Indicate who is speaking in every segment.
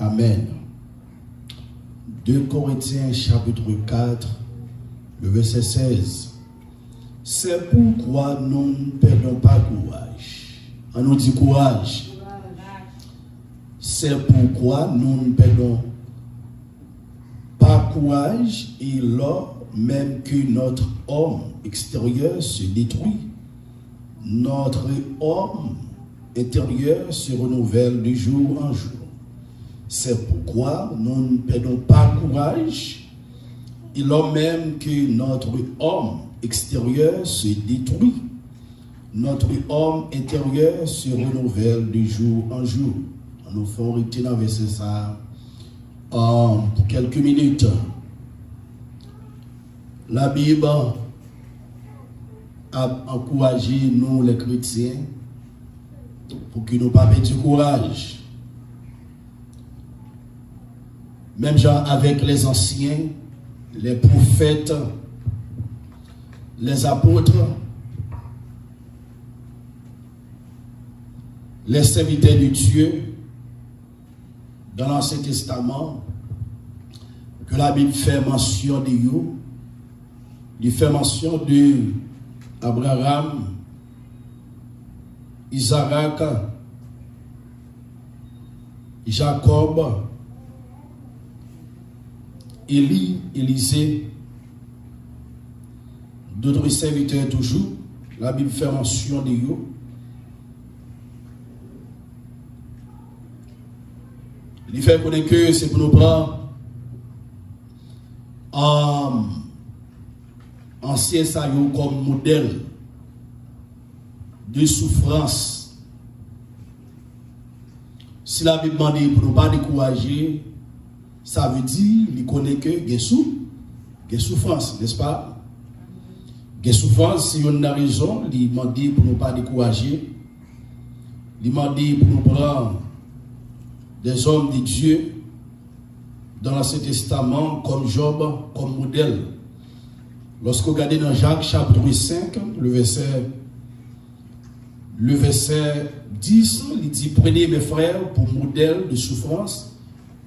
Speaker 1: Amen. 2 Corinthiens chapitre 4, le verset 16. C'est pourquoi nous ne perdons pas courage. On nous dit courage. C'est pourquoi nous ne perdons pas courage et lors même que notre homme extérieur se détruit, notre homme intérieur se renouvelle de jour en jour. C'est pourquoi nous ne perdons pas courage et lors même que notre homme extérieur se détruit, notre homme intérieur se renouvelle de jour en jour. Nous faisons rester dans verset ça pour quelques minutes. La Bible a encouragé nous les chrétiens pour que nous ne pas perdre du courage. Même genre avec les anciens, les prophètes, les apôtres, les serviteurs de Dieu, dans l'Ancien Testament, que la Bible fait mention de eux, il fait mention de Abraham, Isaac, Jacob, Élie, Élisée, d'autres serviteurs toujours. La Bible fait mention de eux. Il fait connaître que c'est pour nous prendre ancien saillot comme modèle de souffrance. Si la Bible demande pour ne pas décourager, ça veut dire qu'il connaît que il y a souffrance, n'est-ce pas? Il y a souffrance, si on a raison, il demande pour ne pas décourager, il demande pour nous prendre des hommes de Dieu dans l'Ancien Testament comme Job, comme modèle. Lorsque vous regardez dans Jacques chapitre 5, le verset 10, il dit: prenez mes frères pour modèle de souffrance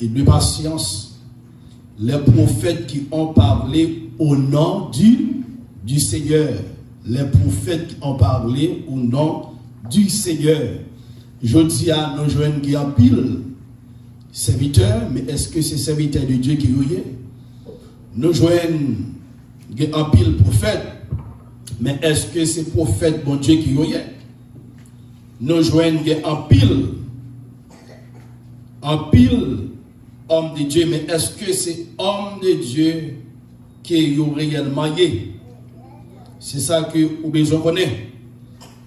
Speaker 1: et de patience, les prophètes qui ont parlé au nom du Seigneur. Les prophètes qui ont parlé au nom du Seigneur. Je dis à nos jeunes qui en pile serviteurs, mais est-ce que c'est serviteurs de Dieu qui y est? Nous joignons en pile prophètes, mais est-ce que c'est prophète bon Dieu qui y est? Nous joignons en pile homme de Dieu, mais est-ce que c'est homme de Dieu qui y est réellement? C'est ça que vous besoin connaître.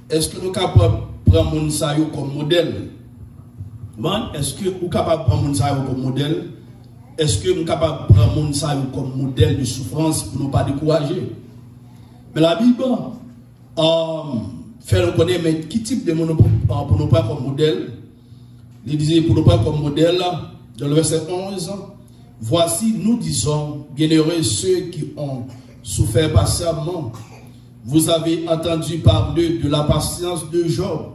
Speaker 1: Est-ce que nous sommes capables de prendre mon saillot comme modèle? Est-ce que vous êtes capable de prendre mon saillot comme modèle? Est-ce que vous êtes capable de prendre mon saillot comme modèle de souffrance pour ne pas décourager? Mais la Bible fait nous connaître, mais qui type de monde pour nous prendre comme modèle? Il disait pour nous prendre comme modèle, dans le verset 11, voici, nous disons, bienheureux ceux qui ont souffert patiemment. Vous avez entendu parler de la patience de Job.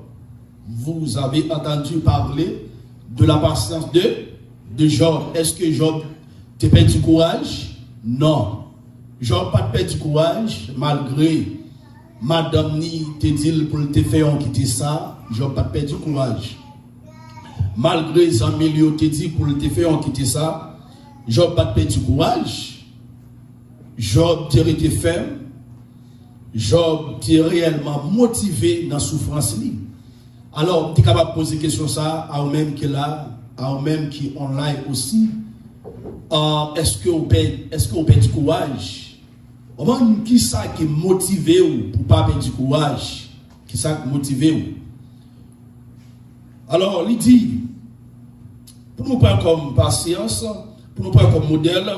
Speaker 1: Vous avez entendu parler de la patience de Job. Est-ce que Job te perd du courage? Non. Job pas perdu du courage, malgré Madame ni te dit pour te faire quitter ça. Job pas perdu du courage. Malgré Zamilio te dit pour te faire quitter ça. Job pas perdu du courage. Job était ferme. Job était réellement motivé dans la souffrance. Alors, tu es capable de poser question ça à eux-mêmes qui là, à eux-mêmes qui ont live aussi. Est-ce que vous perdez du courage? Qui ça qui motive vous pour ne pas perdre du courage? Qui ça qui motive vous? Alors, il dit, pour nous prendre comme patience, pour nous prendre comme modèle,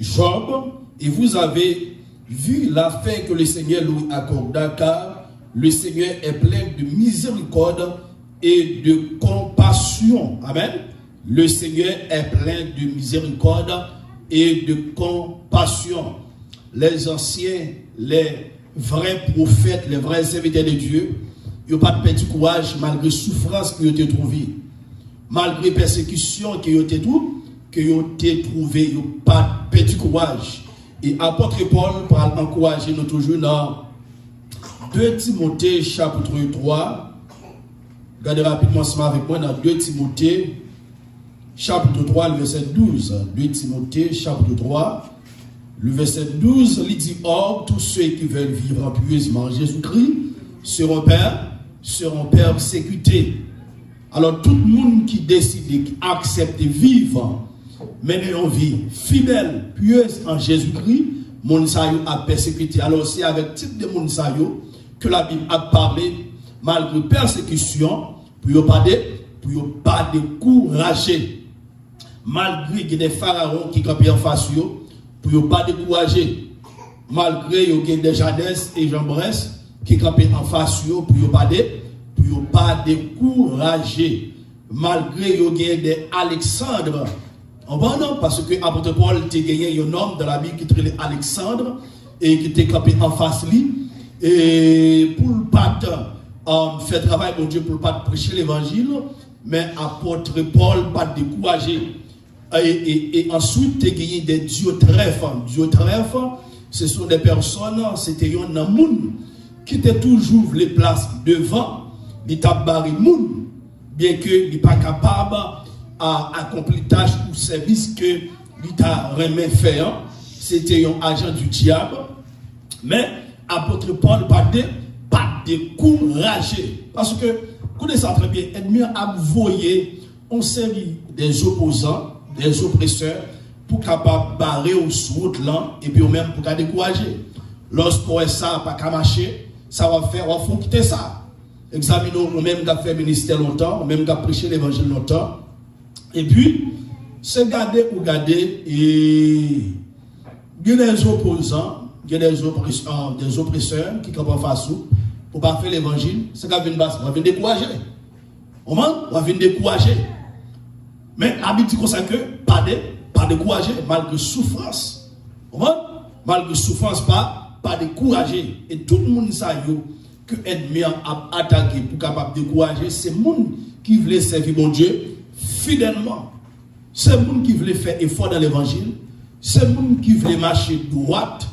Speaker 1: Job, et vous avez vu la fin que le Seigneur lui accorda, car le Seigneur est plein de miséricorde et de compassion. Amen. Le Seigneur est plein de miséricorde et de compassion. Les anciens, les vrais prophètes, les vrais serviteurs de Dieu, ils n'ont pas perdu courage malgré la souffrance qu'ils ont trouvée. malgré persécution que yo tout, que yo trouvé, yo pas perdu courage. Et apôtre Paul parle encourager nous toujours dans 2 Timothée chapitre 3. Regardez rapidement ça avec moi dans 2 Timothée chapitre 3, le verset 12. 2 Timothée chapitre 3, le verset 12, il dit: or, tous ceux qui veulent vivre pieusement en Jésus-Christ seront persécutés. Alors, tout le monde qui décide, qui accepte de vivre, mener une vie fidèle, pieuse en Jésus-Christ, mon sayo a persécuté. Alors, c'est avec type de mon sayo que la Bible a parlé, malgré persécution, pour ne pas décourager. Malgré des pharaons qui campaient en face, pour ne pas décourager. Malgré des Jadès et Jean Bresse qui campaient en face, pour ne pas décourager. Malgré des Alexandre. Non, parce que apôtre Paul a gagné un homme dans la Bible qui s'appelait Alexandre et qui était campé en face lui. Et pour ne pas faire travail, mon Dieu, pour ne pas prêcher l'évangile, mais apôtre Paul pas décourager. Et ensuite, tu as gagné des dieutrephes. Dieutrephes, ce sont des personnes, c'était un monde qui étaient toujours les places devant, les tabarri moun, bien que n'est pas capable à accomplir tâche ou service que l'État remet fait. C'était un agent du diable. Mais apôtre Paul pas découragé. Parce que, connaissez très bien, ennemi a voyé on série des opposants, des oppresseurs, pour capable barrer au route là, et puis même pour décourager. Lorsqu'on ça pas qu'à marcher, ça va faire, on faut quitter ça. Examinons, on même qu'à faire ministère longtemps, on même qu'à prêcher l'évangile longtemps. Et puis, c'est garder ou garder, et il y a des opposants, il y a des oppresseurs qui campent en face pour ne pas faire l'évangile, c'est qu'on va venir décourager. On va venir décourager. Mais habitude comme ça que pas décourager malgré souffrance. Malgré souffrance pas décourager. Et tout le monde sait que l'ennemi a attaqué pour capable décourager, c'est le monde qui voulait servir mon Dieu fidèlement. C'est le monde qui voulait faire effort dans l'évangile. C'est le monde qui voulait marcher droite.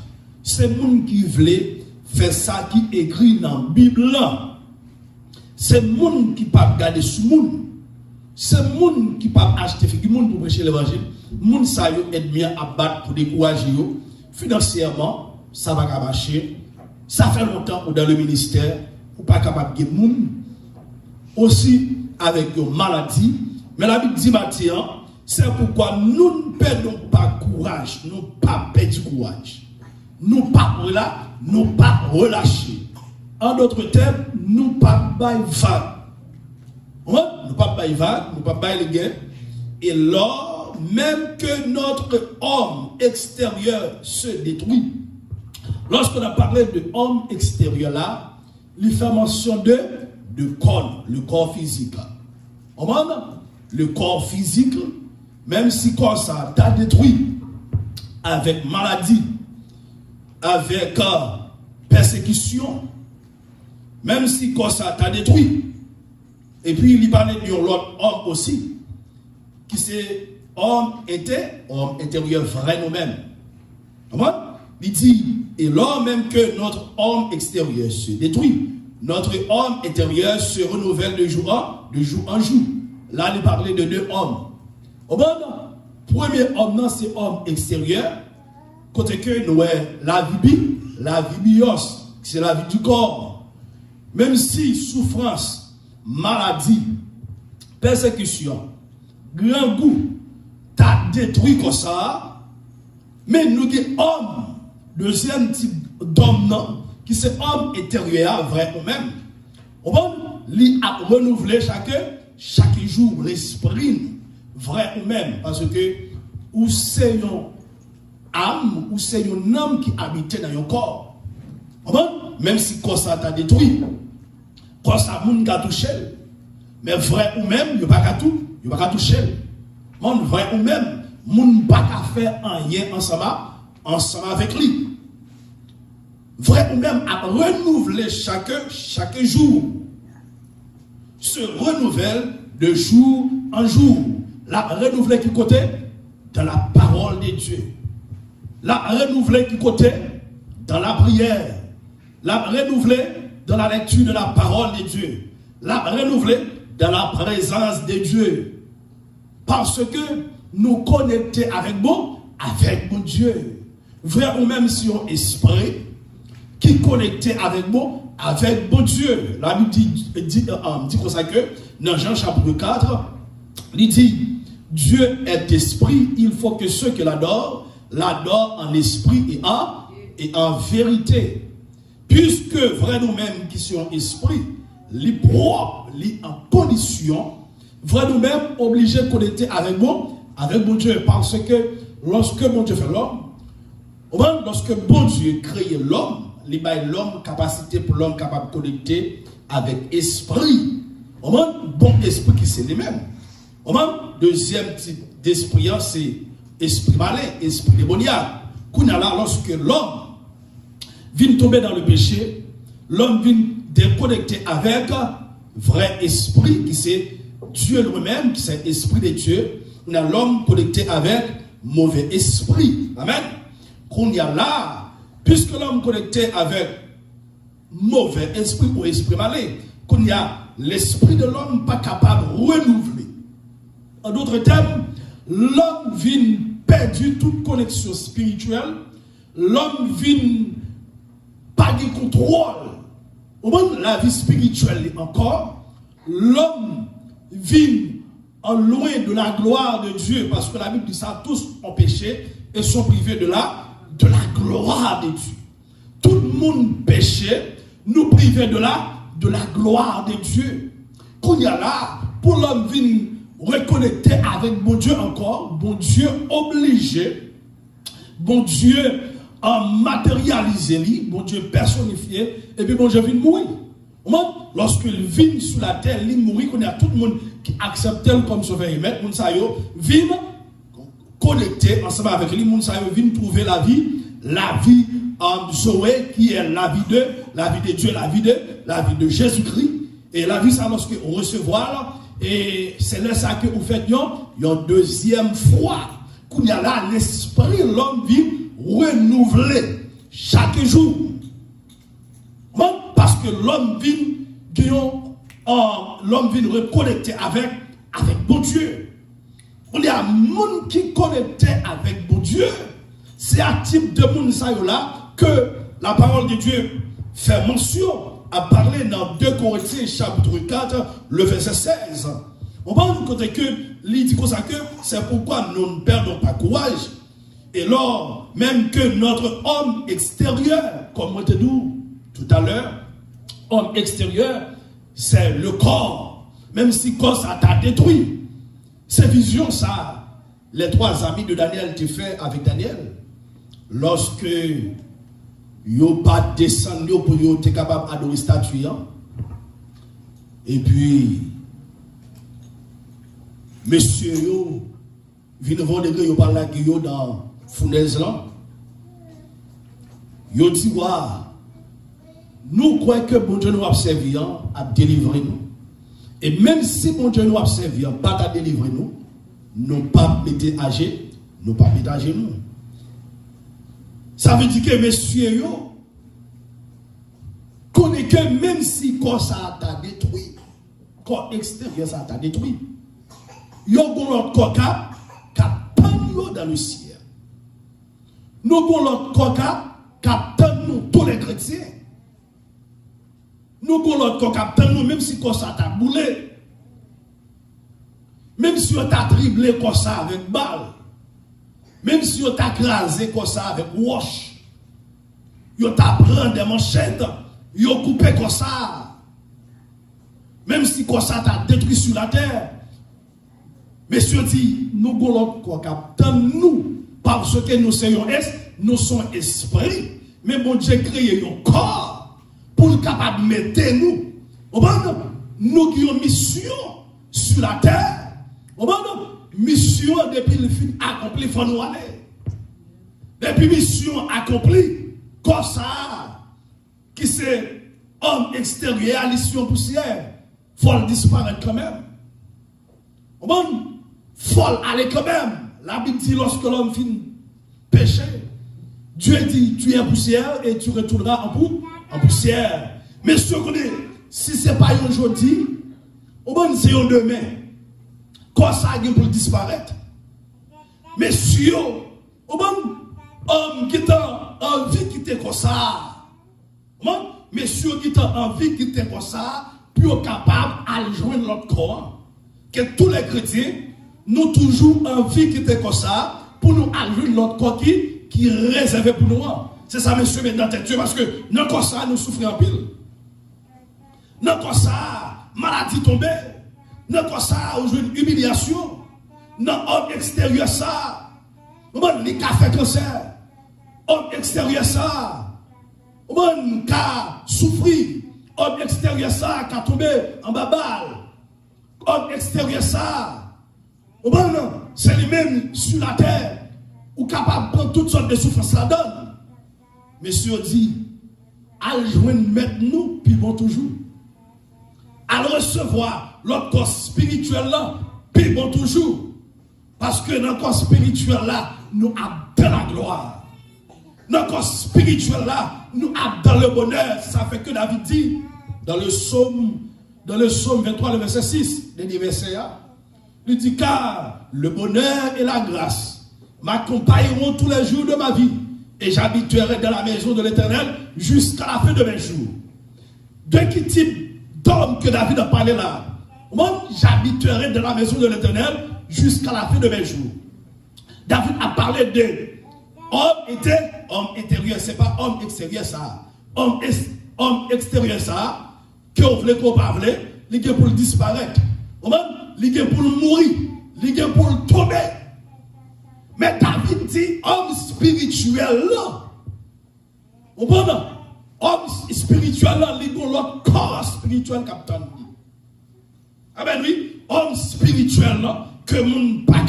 Speaker 1: C'est le monde qui voulait faire ça qui est écrit dans la Bible. C'est le monde qui ne peut pas garder ce monde. C'est le monde qui ne peut pas acheter le monde pour prêcher l'évangile. Le monde ça aide bien à battre pour décourager. Financièrement, ça va marcher. Ça fait longtemps ou dans le ministère, ou pas capable de monde. Aussi avec une maladie. Mais la Bible dit maintenant, c'est pourquoi nous ne perdons pas courage. Nous ne pas perdre courage. Nous ne pas relâcher. En d'autres termes, nous ne pas bailler vague. Nous ne pas bailler vague, nous ne pas bailler les guerres. Et lors même que notre homme extérieur se détruit. Lorsqu'on a parlé de homme extérieur là, il fait mention de corps, le corps physique. Le corps physique, même si corps ça t'a détruit avec maladie, avec persécution, même si corps ça t'a détruit. Et puis il parlait de l'autre homme aussi, qui c'est homme intérieur vrai nous-mêmes. Il dit, et lors même que notre homme extérieur se détruit, notre homme intérieur se renouvelle de jour en jour. Là, il parlait de 2 hommes. Premier homme, c'est homme extérieur. Côté que nous la vie bios, c'est la vie du corps. Même si souffrance, maladie, persécution, grand goût, t'as détruit comme ça, mais nous sommes hommes. Deuxième type d'homme, qui c'est homme intérieur, vrai ou même. On va renouveler chaque jour l'esprit, vrai ou même. Parce que, ou c'est une âme, ou c'est un âme qui habite dans ton corps. Même si le corps ça t'a détruit, le corps ça a touché. Mais vrai ou même, il n'y a pas qu'à toucher. Vrai ou même, il n'y a pas qu'à faire un lien ensemble avec lui. Vrai ou même à renouveler chaque jour. Se renouvelle de jour un jour, la renouveler qui côté dans la parole de Dieu. La renouveler qui côté dans la prière. La renouveler dans la lecture de la parole de Dieu. La renouveler dans la présence de Dieu. Parce que nous connecter avec mon Dieu. Vrai ou même si on esprit qui connectait avec mon Dieu. La Bible dit comme ça que dans Jean chapitre 4, il dit Dieu est esprit, il faut que ceux qui l'adorent en esprit et en vérité. Puisque vrai nous-mêmes qui sommes esprit, les propres, les en condition, vrai nous-mêmes obligés de connecter avec mon Dieu. Parce que lorsque mon Dieu fait l'homme, lorsque bon Dieu crée l'homme, il a l'homme capacité pour l'homme capable de connecter avec esprit. Bon esprit qui c'est lui-même. Deuxième type d'esprit, c'est esprit malin, esprit démoniaque. Lorsque l'homme vient tomber dans le péché, l'homme vient déconnecter avec vrai esprit qui c'est Dieu lui-même, qui c'est esprit de Dieu. On a l'homme connecté avec mauvais esprit. Amen. Qu'on y a là, puisque l'homme connecté avec mauvais esprit ou esprit malin, qu'on y a l'esprit de l'homme pas capable de renouveler. En d'autres termes, l'homme vient perdu toute connexion spirituelle, l'homme vient pas de contrôle. Au moins la vie spirituelle encore, l'homme vient en loin de la gloire de Dieu, parce que la Bible dit ça, tous ont péché et sont privés de la gloire de Dieu. Tout le monde péché, nous privés de la gloire de Dieu. Qu'on y a là, pour l'homme venir reconnecter avec bon Dieu encore, bon Dieu obligé, bon Dieu matérialisé, bon Dieu personnifié, et puis bon Dieu vient mourir. Lorsqu'il vient sur la terre, il mourit, qu'on y a tout le monde qui accepte comme sauveur et maître, moun sa yo vient connecter ensemble avec lui, moun sa yo vient trouver la vie Zoé, qui est la vie de Dieu, la vie de Jésus-Christ. Et la vie, ça, lorsque on recevoir, et c'est là ça que vous faites, une deuxième fois, qu'il y a là l'esprit, l'homme vit renouvelé chaque jour. Parce que l'homme vient reconnecter avec bon Dieu. On y a un monde qui connecté avec bon Dieu. C'est un type de monde là que la parole de Dieu fait mention à parler dans 2 Corinthiens chapitre 4, le verset 16. On va nous côté que il dit comme ça que c'est pourquoi nous ne perdons pas courage. Et lors même que notre homme extérieur, comme on te dit tout à l'heure, homme extérieur, c'est le corps. Même si le corps ça t'a détruit. Ces visions, ça, les 3 amis de Daniel t'ont fait avec Daniel. Lorsque yo pas descendu pour yo t'es capable d'adorer statue. Et puis, monsieur yo, vient voir des gars yo parle avec yo dans fournaise là. Yo dit wa, nous croyons que bon Dieu nous a servi à délivrer nous. Et même si bon Dieu nous a servi pas à délivrer nous, nous pas mettre à genoux. Ça veut dire que messieurs yo connaît que même si corps ça t'a détruit, corps extérieur ça t'a détruit, yo gon l'autre corps qui attend dans le ciel. Nous gon l'autre corps qui attend nous tous les chrétiens. Nous gon l'autre corps qui attend nous même si corps ça t'a boulé. Même si on t'a triplé comme ça avec balle, même si on t'a crasé comme ça avec wash, on t'a pris des manchettes, on coupé comme ça, même si comme ça t'a détruit sur la terre. Monsieur dit, nous avons quoi captant nous, parce que nous sommes esprits, mais bon Dieu créé un corps pour nous capable de mettre nous. Nous qui avons mission sur la terre. Mission depuis le film accompli, il faut nous aller. Depuis mission accomplie, comme ça, qui c'est homme extérieur à l'issue poussière, il faut le disparaître quand même. Bon, folle aller quand même. La Bible dit lorsque l'homme finit péché, Dieu dit tu es poussière et tu retourneras en poussière. Mais ce qu'on est, si ce n'est pas aujourd'hui, c'est un demain. Quand ça a pour disparaître. Messieurs, homme qui a envie de quitter comme ça. Messieurs qui ont envie de quitter comme ça, pour capable de joindre l'autre corps. Que tous les chrétiens, nous toujours envie de quitter comme ça, pour nous joindre l'autre corps qui est réservé pour nous. C'est ça, messieurs, maintenant, Dieu, parce que dans comme ça, nous souffrons en pile. Dans comme ça, maladie tombée. Dans comme ça, on joue une humiliation. Dans l'homme extérieur, ça. On les cas fait cancer. Homme extérieur, ça. On cas souffrir. Homme extérieur, ça, qui a tombé en babal. Homme extérieur, ça. C'est lui-même sur la terre. Ou capable de prendre toutes sortes de souffrances là-dedans. Monsieur dit, al joindre maintenant, puis bon toujours. Al recevoir l'autre corps spirituel là, puis bon toujours. Parce que dans le corps spirituel là, nous avons dans la gloire. Dans le corps spirituel là, nous avons dans le bonheur. Ça fait que David dit, dans le psaume 23, le verset 6, dernier verset, il dit, car le bonheur et la grâce m'accompagneront tous les jours de ma vie. Et j'habiterai dans la maison de l'Éternel jusqu'à la fin de mes jours. De quel type d'homme que David a parlé là? Moi, j'habiterai dans la maison de l'Éternel jusqu'à la fin de mes jours. David a parlé de homme intérieur, c'est pas homme extérieur ça. Homme extérieur ça, que vous voulez qu'on parle, il est pour disparaître. Il est pour mourir, il est pour tomber. Mais David dit, homme spirituel là. Vous comprenez? Homme spirituel là, il y a l'autre corps spirituel capitaine. Ah ben oui, homme spirituel là, que mon pas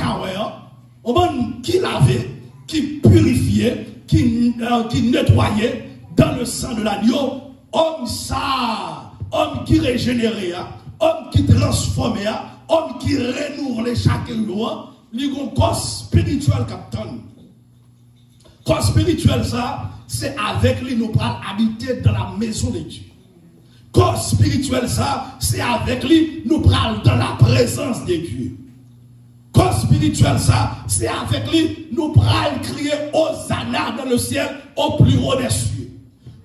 Speaker 1: qui lavait, qui purifiait, qui nettoyait dans le sang de l'agneau. Homme ça, homme qui régénère, homme qui transforme, homme qui renouvelle chaque loi. Il y a un corps spirituel, capitaine. Corps spirituel, ça, c'est avec lui nous pourrons habiter dans la maison de Dieu. Corps spirituel, ça, c'est avec lui nous pourrons dans la présence de Dieu. Corps spirituel, ça, c'est avec lui nous pourrons crier Hosanna dans le ciel au plus haut des cieux.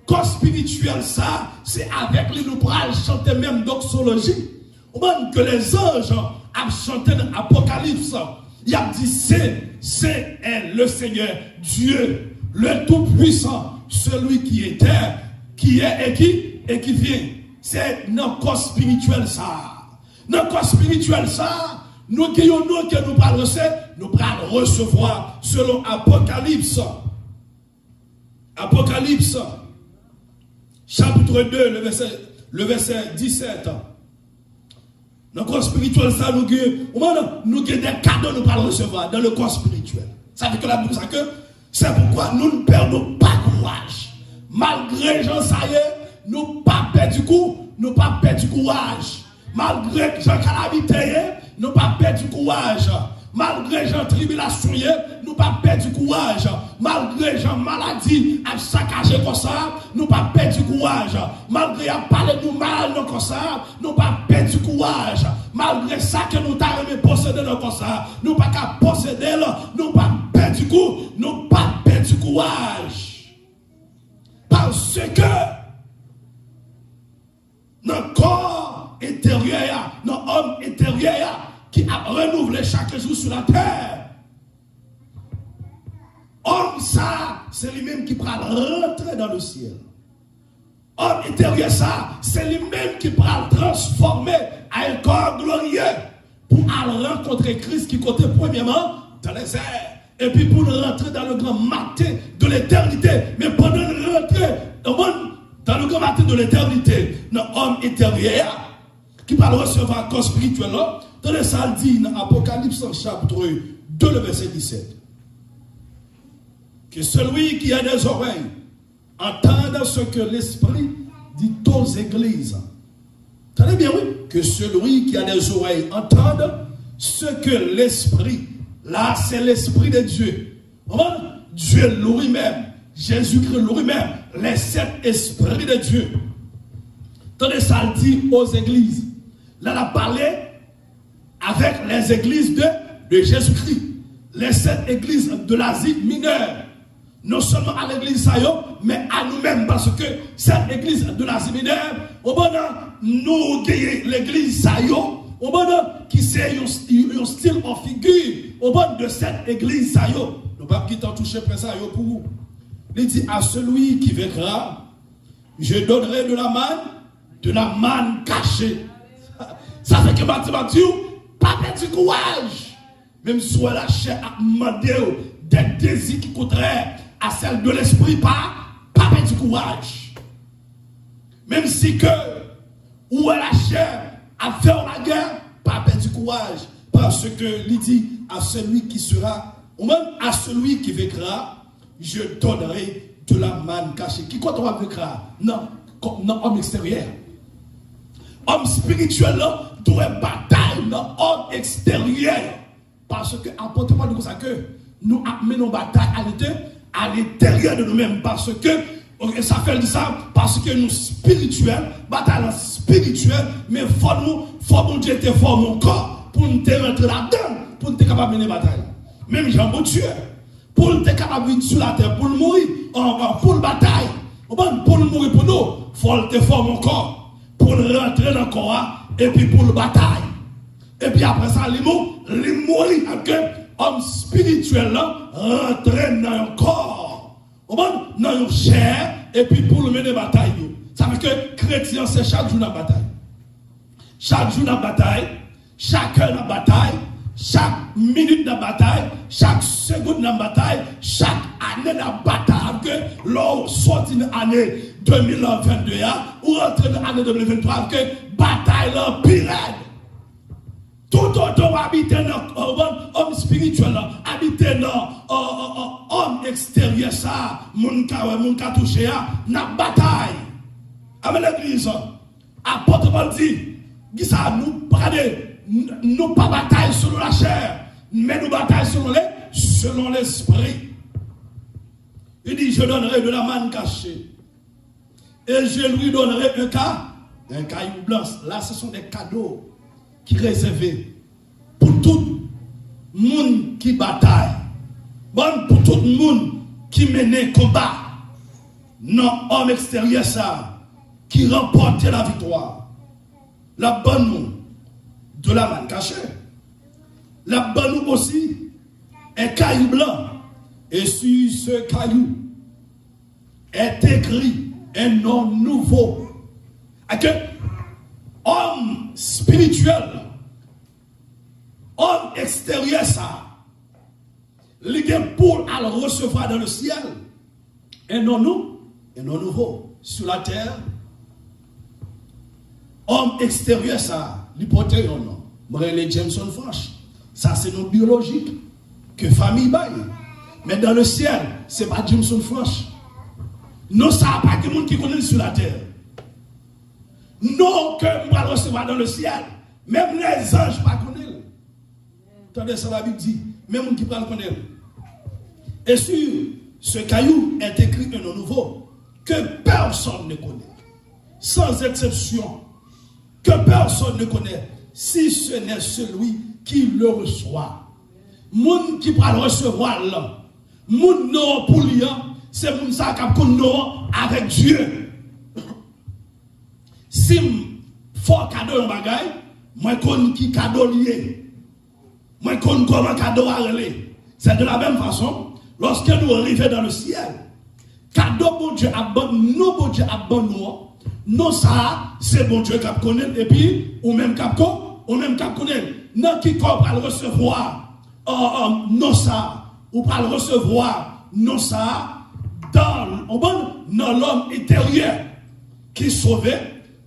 Speaker 1: Corps spirituel, ça, c'est avec lui nous pourrons chanter même doxologie. Ou même que les anges ont chanté dans l'Apocalypse. Il a dit, c'est le Seigneur, Dieu, le Tout-Puissant, celui qui était, qui est et qui vient. C'est notre corps spirituel ça. Notre corps spirituel ça, nous qui nous parlons recevoir selon Apocalypse. Apocalypse, chapitre 2, le verset 17. Dans le corps spirituel, ça, nous avons des cadeaux nous parlons recevoir dans le corps spirituel. Ça veut que la Bible dit que c'est pourquoi nous ne perdons pas courage. Malgré Jean Saïe, nous pas perdu nous pas perdu courage. Malgré Jean Calamité, nous pas perdu courage. Malgré Jean Tribulation, nous pas perdu courage. Malgré Jean Maladie, à saccager comme ça, nous pas perdu courage. Malgré à parler nous mal comme ça, nous pas perdu courage. Malgré ça que nous t'avons possédé comme ça, nous pas qu'à posséder, nous pas perdu courage. Parce que notre corps intérieur, notre homme intérieur, qui a renouvelé chaque jour sur la terre. Homme ça, c'est lui-même qui pourra rentrer dans le ciel. Homme intérieur ça, c'est lui-même qui pourra transformer à un corps glorieux pour aller rencontrer Christ qui côté premièrement dans les airs. Et puis pour rentrer dans le grand matin de l'éternité. Mais pendant de rentrer dans le grand matin de l'éternité, notre homme intérieur qui va recevoir un corps spirituel là, dans le Saldi, dans Apocalypse chapitre 2, le verset 17. Que celui qui a des oreilles entende ce que l'Esprit dit aux églises. Tenez bien, oui. Que celui qui a des oreilles entende ce que l'Esprit, là c'est l'Esprit de Dieu. Dieu lui-même, Jésus-Christ lui-même, les 7 esprits de Dieu. Tandis ça le dit aux églises. Là, elle a parlé avec les églises de Jésus-Christ. Les 7 églises de l'Asie mineure. Non seulement à l'église mais à nous-mêmes. Parce que cette église de l'Asie mineure, nous gagnons l'église qui c'est un style en figure de cette église. Nous ne pouvons pas toucher ça pour vous. Il dit à celui qui vaincra, je donnerai de la manne cachée. Ça fait que Mathieu, pas de courage. Même si la chair a demandé des désirs qui contraires à celle de l'esprit, pas de courage. Même si que où la chair a fait la guerre, pas de courage. Parce que il dit à celui qui sera, ou même à celui qui vaincra, je donnerai de la manne cachée. Qui compte on va vaincra? Non, homme extérieur. Homme spirituel là, doit bataille dans homme extérieur. Parce que, apportez-moi de ça que nous menons bataille à l'intérieur de nous-mêmes. Parce que, ça fait ça, parce que nous spirituels, bataille spirituelle, mais faut mon Dieu te former mon corps pour nous rentrer là-dedans, pour nous être capable de mener bataille. Même Jean Dieu, pour nous être capable de vivre sur la terre, pour nous mourir, pour le bataille, pour nous mourir pour nous, il faut te former mon corps. Pour rentrer dans le corps et puis pour le bataille. Et puis après ça, il mourit avec l'homme spirituel là, rentrer dans le corps, dans le chair, et puis pour le mener bataille. Ça veut dire que chrétien, c'est chaque jour dans la bataille. Chaque jour dans la bataille, chaque heure dans la bataille, chaque minute dans la bataille, chaque seconde dans la bataille, chaque année dans la bataille. Que l'on sortit dans l'année 2022 ou rentre dans l'année 2023, que bataille là pire. Tout autant habiter dans l'homme spirituel, habiter dans l'homme extérieur, ça, mon cas touché, dans la bataille. Avec l'église, apôtre Paul dit, ça nous parler. Nous pas bataille selon la chair, mais nous bataille selon l'esprit. Il dit, je donnerai de la manne cachée. Et je lui donnerai un caillou blanc. Là, ce sont des cadeaux qui sont réservés pour tout le monde qui bataille. Bon, pour tout le monde qui mène combat. Non, homme extérieur, ça, qui remporte la victoire. La bonne monde. De la manne cachée. La bonne aussi est caillou blanc. Et sur ce caillou est écrit un nom nouveau. Homme spirituel, homme extérieur, ça, il est pour le recevoir dans le ciel. Un nom nouveau. Sur la terre, homme extérieur, ça. L'hypothèse, non. Morel Jameson French. Ça, c'est notre biologique. Que famille baille. Mais dans le ciel, ce n'est pas Jameson French. Non, ça n'a pas que monde qui connaît sur la terre. Non, que nous allons recevoir dans le ciel. Même les anges ne connaissent pas. Attendez, ça la Bible dit. Même monde qui ne connaît pas. Et sur ce caillou est écrit un nom nouveau. Que personne ne connaît. Sans exception. Que personne ne connaît, si ce n'est celui qui le reçoit. Moun qui va le recevoir là, moun non pour lui, c'est moun ça qui a non avec Dieu. Si faut cadeau un bagay, moi connais qui cadeau lié. Moi connais comment cadeau a relé. C'est de la même façon, lorsque nous arrivons dans le ciel, cadeau bon Dieu abonne, nous bon Dieu abonne nous. Non, ça, c'est bon Dieu qui connaît, et puis, ou même qui connaît. Non, qui va le recevoir, non, ça, ou pas le recevoir, non, ça, dans l'homme intérieur, qui est sauvé,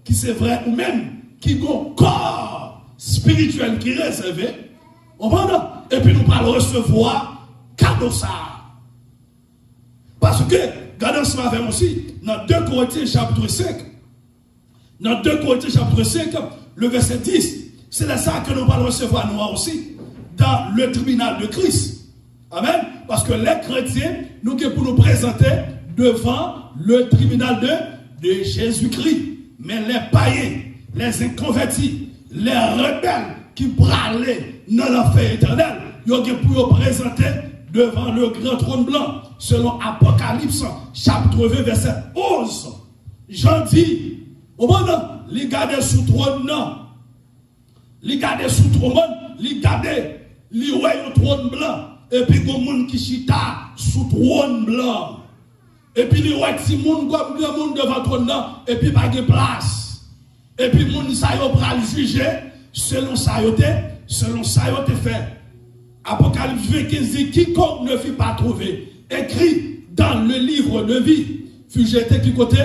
Speaker 1: qui c'est vrai, ou même, qui a un corps spirituel qui est réservé, et puis nous pas le recevoir, cadeau ça. Parce que, regardez ce matin aussi, dans 2 Corinthiens chapitre 5, dans 2 Corinthiens chapitre 5, le verset 10, C'est de ça que nous allons recevoir nous aussi dans le tribunal de Christ. Amen. Parce que les chrétiens, nous sommes pour nous présenter devant le tribunal de Jésus-Christ. Mais les païens, les inconvertis, les rebelles qui bralaient dans l'enfer éternel, ils sont pour nous présenter devant le grand trône blanc. Selon Apocalypse, chapitre 20, verset 11. Jean dit, au moment, les garder sous trône, non. Les garder sous trône, les garder, les royaumes au trône blanc. Et puis, il y a des gens qui chita sous trône blanc. Et puis, les rois qui sont devant le trône blanc. Et puis, pas de place. Et puis, les gens qui sont jugés selon ça, ils fait. Apocalypse 15 dit, quiconque ne fut pas trouvé, écrit dans le livre de vie, fut jeté qui côté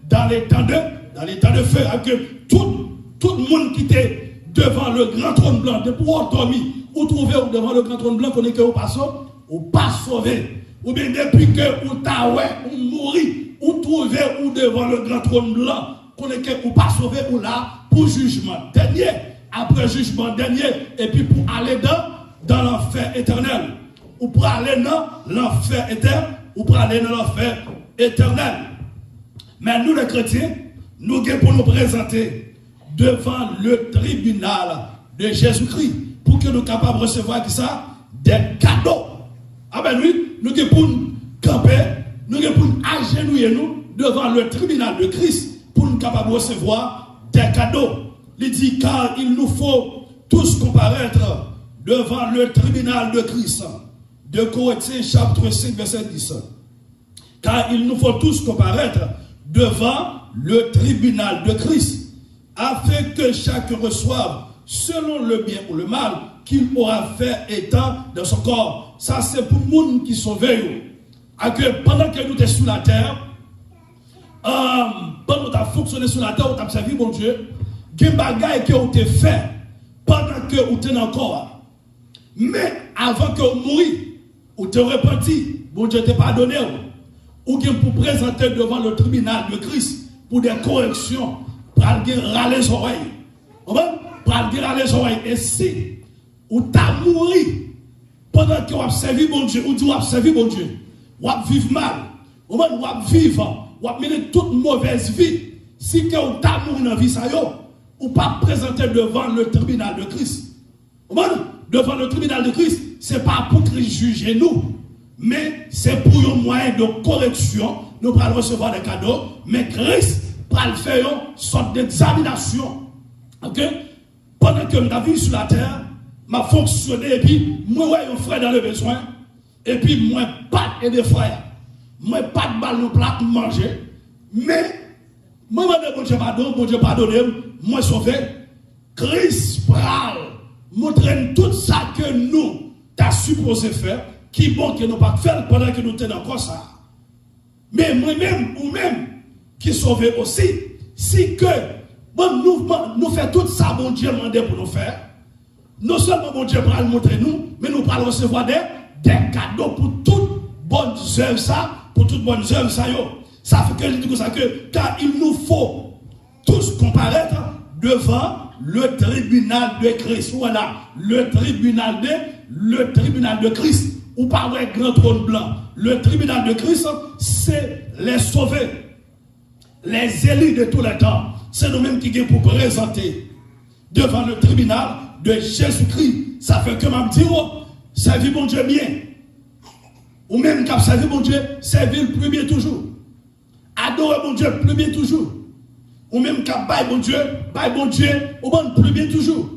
Speaker 1: dans les temps de feu. Que tout le monde qui était devant le grand trône blanc, de pouvoir dormir, ou trouver devant le grand trône blanc, qu'on est que ou pas sauvé. Ou bien depuis que ou t'awé, ou mourir, ou trouver ou devant le grand trône blanc, qu'on est que ou pas sauvé, ou là, pour jugement dernier, après jugement dernier, et puis pour aller dans l'enfer éternel. Ou pour aller dans l'enfer éternel, ou pour aller dans l'enfer éternel. Mais nous les chrétiens, nous sommes pour nous présenter devant le tribunal de Jésus-Christ pour que nous soyons capables de recevoir ça, des cadeaux. Ah ben oui, nous sommes pour nous camper, nous sommes pour nous agenouiller nous devant le tribunal de Christ pour nous capables de recevoir des cadeaux. Il dit car il nous faut tous comparaître devant le tribunal de Christ. De Corinthiens chapitre 5 verset 10. Car il nous faut tous comparaître devant le tribunal de Christ, afin que chacun reçoive selon le bien ou le mal qu'il aura fait étant dans son corps. Ça c'est pour les gens qui sont veillés. Pendant que nous sommes sous la terre, pendant que nous avons fonctionné sur la terre, nous avons servi mon Dieu, il y a des bagages qui ont été faits pendant que vous êtes encore. Mais avant que vous mouriez, vous êtes repenti, bon Dieu t'a pardonné. Ou bien pour présenter devant le tribunal de Christ pour des corrections, pour aller râler les oreilles. Pour aller râler les oreilles. Et si vous t'as mouru pendant que vous avez servi mon Dieu, ou vous avez servi mon Dieu, vous avez vécu mal, vous avez vécu, vous avez mené toute mauvaise vie. Si vous t'as mouru dans la vie, ou pas présenter devant le tribunal de Christ. Devant le tribunal de Christ, ce n'est pas pour Christ juger nous. Mais c'est pour un moyen de correction, nous allons recevoir des cadeaux, mais Christ va faire une sorte d'examination. Ok? Pendant que nous avons sur la terre, m'a fonctionné, et puis moi, un frère dans le besoin, et puis moi, pas et des frères, moi, pas de balle, nous plat manger, mais moi, bon Dieu pardonne, moi sauvé. Christ va montrer tout ça que nous t'as supposé faire. Qui bon que nous pas faire pendant que nous sommes encore ça. Mais moi-même, ou même, qui sauvé aussi, si que bon, nous faisons tout ça, bon Dieu demandé pour nous faire, non seulement bon Dieu va le montrer nous, mais nous allons recevoir des cadeaux pour toutes bonnes œuvres ça, pour toutes bonnes œuvres ça. Ça fait que je dis comme ça que, car il nous faut tous comparaître devant le tribunal de Christ. Voilà, le tribunal de Christ. Ou pas un grand trône blanc. Le tribunal de Christ, c'est les sauvés, les élus de tous les temps. C'est nous-mêmes qui sommes pour présenter devant le tribunal de Jésus-Christ. Ça fait que m'a dit, servir mon Dieu bien. Ou même qu'à servir mon Dieu, servir le plus bien toujours. Adorer mon Dieu plus bien toujours. Ou même qu'à bailler mon Dieu, au bon plus bien toujours.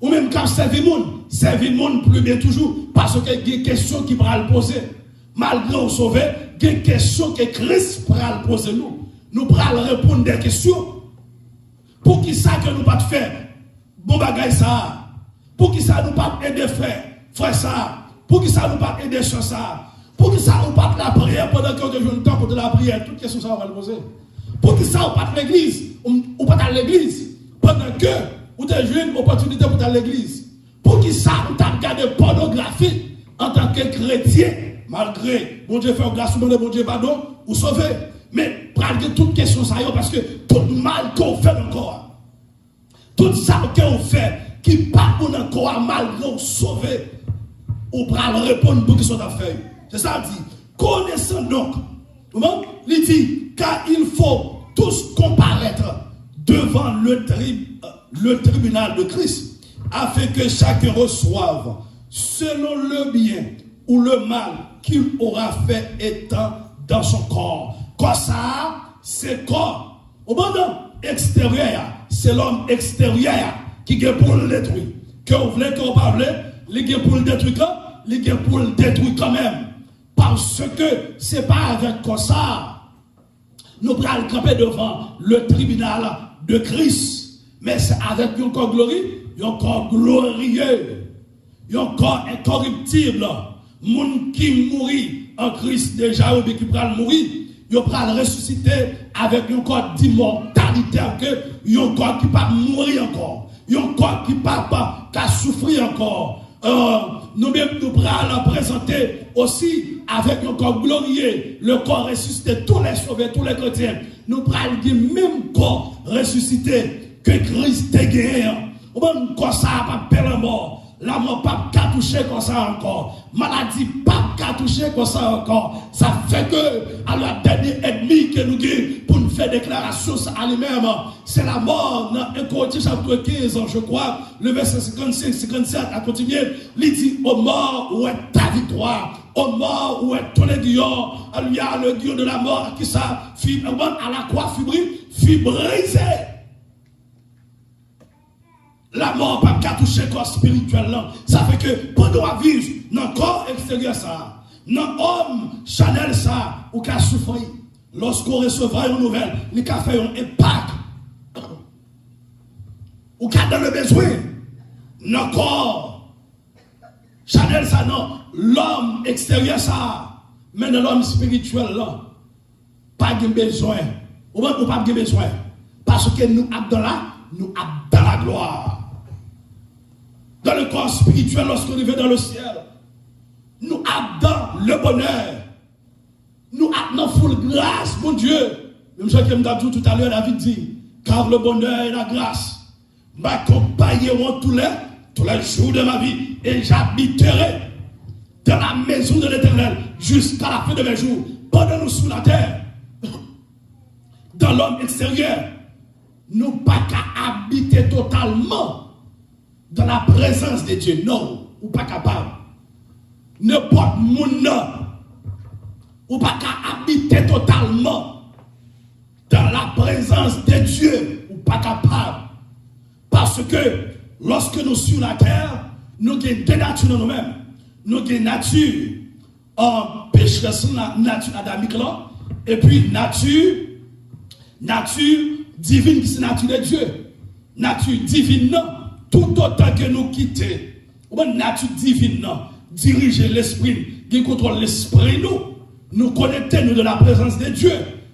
Speaker 1: Ou même qu'à servir le monde plus bien toujours. Parce qu'il y a des questions qui pourraient le poser. Malgré nous sauver, il y a des questions que Christ pourra le poser nous. Nous pourrons répondre des questions. Pour qui ça que nous pas faire bon bagage ça? Pour qui ça nous pas aider frère ça? Pour qui ça nous pas aider sur ça? Pour qui ça nous pas la prière pendant que nous avons le temps pour la prière? Toutes questions ça on va le poser. Pour qui ça on pas l'église? Ou pas à l'église? Pendant que vous avez une opportunité pour aller à l'église. Pour qui ça, vous avez regardé pornographie en tant que chrétien, malgré, bon Dieu fait grâce, bon Dieu pardon, vous sauvez. Mais prenez toute question ça, parce que tout mal qu'on fait encore, tout ça qu'on fait, qui pas bon encore malgré sauver, ou pour répondre pour qui sont en fait. C'est ça dit. Connaissant donc, il dit, car il faut tous comparaître devant le tribunal de Christ, afin que chacun reçoive selon le bien ou le mal qu'il aura fait étant dans son corps. Comme ça, c'est corps. Au moment extérieur, c'est l'homme extérieur qui est pour le détruire. Que vous voulez, que vous parlez, il est pour le détruire, il est pour le détruire quand même. Parce que c'est pas avec comme ça. Nous allons camper devant le tribunal de Christ. Mais c'est avec un corps glorieux, un corps glorieux, un corps incorruptible. Moun qui mourit en Christ déjà, ou bien qui va mourir, il va ressusciter avec un corps d'immortalité, un corps qui ne va pas mourir encore, un corps qui ne va pas souffrir encore. Nous-mêmes, nous allons présenter aussi avec un corps glorieux, le corps ressuscité, tous les sauvés, tous les chrétiens. Nous allons dire même corps ressuscité que Christ est gagné. Même corps ça n'a pas la mort. La mort pas qu'à toucher comme ça encore. Maladie pas qu'à toucher comme ça encore. Ça fait que à la dernière ennemi que nous avons pour nous faire déclaration à lui-même, c'est la mort. Dans 1 Corinthiens chapitre 15, je crois, le verset 55, 57 à continuer. Il dit, ô mort, où est ta victoire? Ô mort, où est ton aiguillon? Il y a le guillon de la mort qui ça, à la croix fut brisé. La mort pas qu'à toucher le corps spirituel là. Ça fait que pendant à vivre dans le corps extérieur ça, dans l'homme Chanel ça, ou qu'à souffrir. Lorsqu'on recevra une nouvelle, il a fait un impact. Ou qu'à dans le besoin, dans le corps Chanel ça non, l'homme extérieur ça, mais dans l'homme spirituel là, pas de besoin. Ou pas de besoin. Parce que nous sommes dans la gloire. Dans le corps spirituel, lorsqu'on arrive dans le ciel, nous sommes dans le bonheur. Nous sommes dans full grâce, mon Dieu. Même ce que je dit tout à l'heure, David dit, car le bonheur et la grâce m'accompagneront tous les jours de ma vie, et j'habiterai dans la maison de l'Éternel jusqu'à la fin de mes jours. Pendant nous sur la terre, dans l'homme extérieur, nous pas qu'à habiter totalement dans la présence de Dieu. Non, ou pas capable. N'importe monde, ou pas qu'à habiter totalement dans la présence de Dieu, ou pas capable. Parce que lorsque nous sommes sur la terre, nous avons deux natures dans nous-mêmes. Nous avons une nature en pécheresse, nature adamique là, et puis nature divine qui c'est nature de Dieu. Nature divine, non. Tout autant que nous quittons, nature divine, non. Diriger l'esprit, qui contrôle l'esprit, nous connectons nous de la présence de Dieu.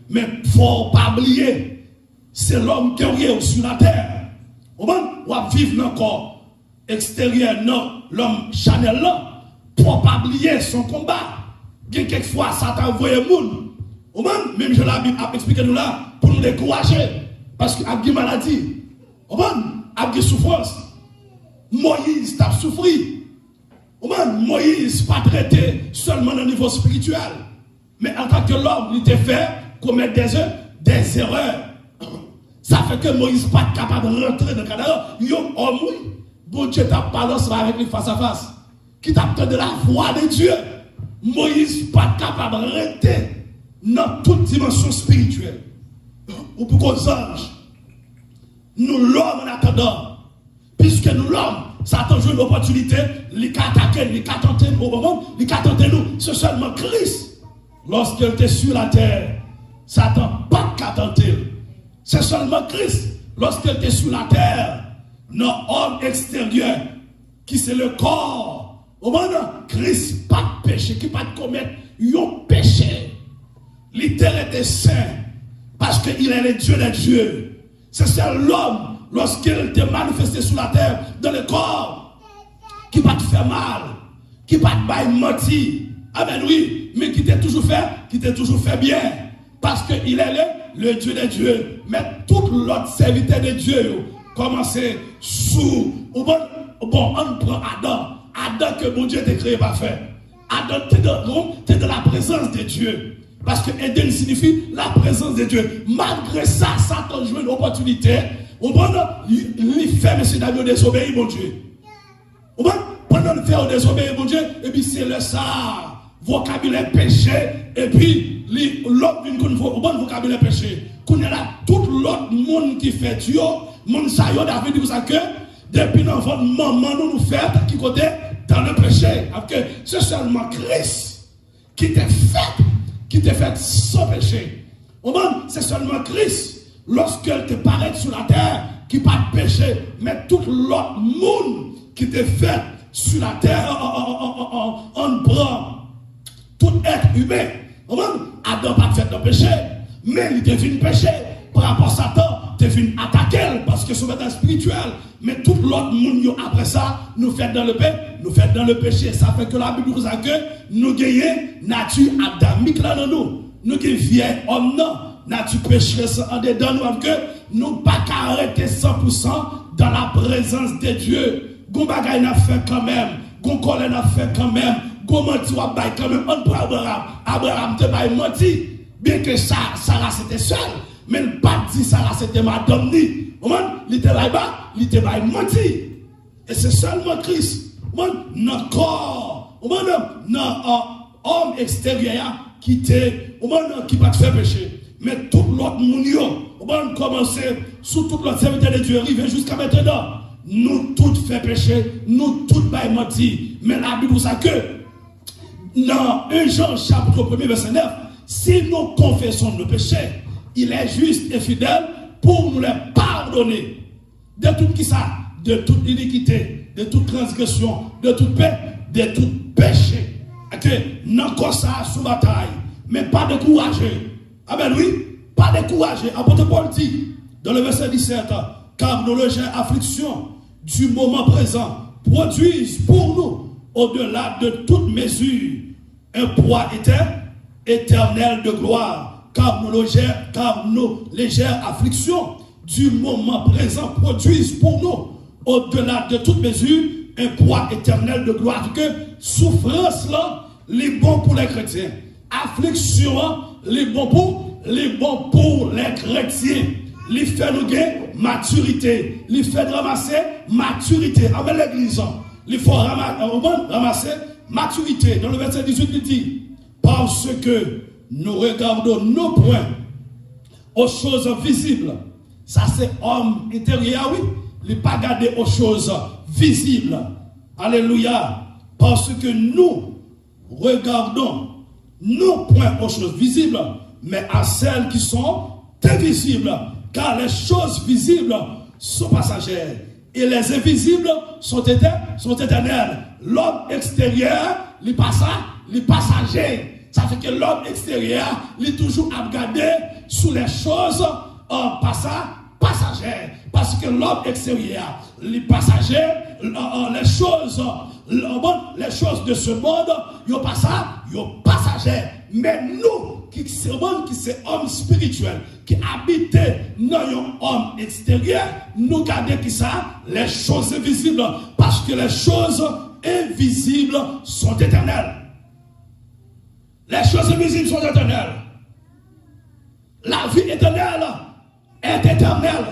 Speaker 1: Mais il ne faut pas oublier, c'est l'homme qui est sur la terre. On va vivre dans le corps extérieur, non, l'homme Chanel là, pour pas oublier son combat. Quelquefois, Satan envoie le monde. Même je la Bible a expliqué nous là, pour nous décourager. Parce qu'il y a des maladies. Il y a des souffrances. Moïse t'a souffert. Moïse pas traité seulement au niveau spirituel. Mais en tant que l'homme, il était fait commettre des erreurs. Ça fait que Moïse n'est pas capable de rentrer dans le cadre. Il y a un homme, bon Dieu t'a parlé avec lui face à face. Qui t'a de la voix de Dieu. Moïse n'est pas capable de rentrer dans toute dimension spirituelle. Ou pour qu'aux anges, nous l'homme en attendant, puisque nous l'homme, Satan joue une opportunité, il a attaqué, il a tenté nous, c'est seulement Christ. Lorsqu'il était sur la terre, Satan pas qu'à tenter. C'est seulement Christ, lorsqu'il était sur la terre, notre homme extérieur, qui c'est le corps. Au moment Christ pas de péché, qui pas de commettre un péché. L'Éternel était saint, parce qu'il est le Dieu des dieux. C'est seul l'homme, lorsqu'il était manifesté sur la terre, dans le corps, qui va te faire mal, qui va te bailler mentir. Amen, oui, mais qui t'a toujours fait bien. Parce qu'il est le Dieu des dieux. Mais tout l'autre serviteur de Dieu, commencez sous bon, on prend Adam. Adam que bon Dieu t'a créé parfait. Adam, t'es dans la présence de Dieu. Parce que Eden signifie la présence de Dieu. Malgré ça, Satan joue une opportunité. Il fait M. David désobéir, mon Dieu. Pendant le faire désobéir, mon Dieu, et puis c'est le ça, vocabulaire péché, et puis l'autre vient qu'on voit, bon vocabulaire péché. Qu'on a là, tout l'autre monde qui fait Dieu, monde ça, David dit pour ça que, depuis l'enfant, maman nous fait, qui côté, dans le péché. Parce que c'est seulement Christ qui t'est fait sans péché. C'est seulement Christ, lorsqu'elle te paraît sur la terre, qui pas de péché, mais tout l'autre monde qui t'est fait sur la terre, on prend tout être humain. Adam pas fait de péché, mais il devine péché. Par rapport à Satan, devine attaquer parce que c'est un spirituel. Mais tout l'autre monde après ça, nous fait dans le péché. Ça fait que la Bible nous a que nous gagnons nature adamique là dans nous. Nous qui vieil homme non, nature pécheresse en dedans nous que nous pas arrêter 100% dans la présence de Dieu. Gon bagay n'a fait quand même, gon colère n'a fait quand même, gon menti ou bail quand même. On prend Abraham te bail menti, bien que Sarah c'était seule, mais le pas dit Sarah c'était madame ni. Il était là-bas, il était bail menti. Et c'est seulement Christ. Notre corps, notre homme extérieur qui va te faire péché. Mais tout l'autre monde, on va commencer sous toute l'autre serviteur de Dieu, arriver jusqu'à maintenant. Nous tous fait péché, nous tous bail menti. Mais la Bible dit que dans 1 Jean chapitre 1 verset 9, si nous confessons nos péchés, il est juste et fidèle pour nous les pardonner. De tout qui ça? De toute iniquité, de toute transgression, de toute paix, de tout péché. Ok? Non, comme ça, sous bataille, mais pas décourager. Amen, oui? Pas décourager. Apôtre Paul dit, dans le verset 17, car nos légères afflictions du moment présent produisent pour nous, au-delà de toute mesure, un poids éternel de gloire. Car nos légères afflictions du moment présent produisent pour nous, au-delà de toute mesure, un poids éternel de gloire. Que souffrance là, les bons pour les chrétiens. Affliction, les bons pour les chrétiens. Les fait nous gagner maturité. Les fait ramasser maturité. Avec l'église, il faut ramasser maturité. Dans le verset 18, il dit, parce que nous regardons nos points aux choses visibles. Ça c'est homme intérieur, oui. Il n'est pas gardé aux choses visibles. Alléluia. Parce que nous regardons nos points aux choses visibles, mais à celles qui sont invisibles. Car les choses visibles sont passagères et les invisibles sont éternelles. L'homme extérieur, il est passager. Ça fait que l'homme extérieur, il est toujours à regarder sur les choses passagères. Parce que l'homme extérieur, les passagers, les choses de ce monde, ils sont passagères. Mais nous, qui sommes hommes spirituels, qui habitent dans un homme extérieur, nous gardons qui ça? Les choses invisibles. Parce que les choses invisibles sont éternelles. Les choses invisibles sont éternelles. La vie éternelle est éternelle.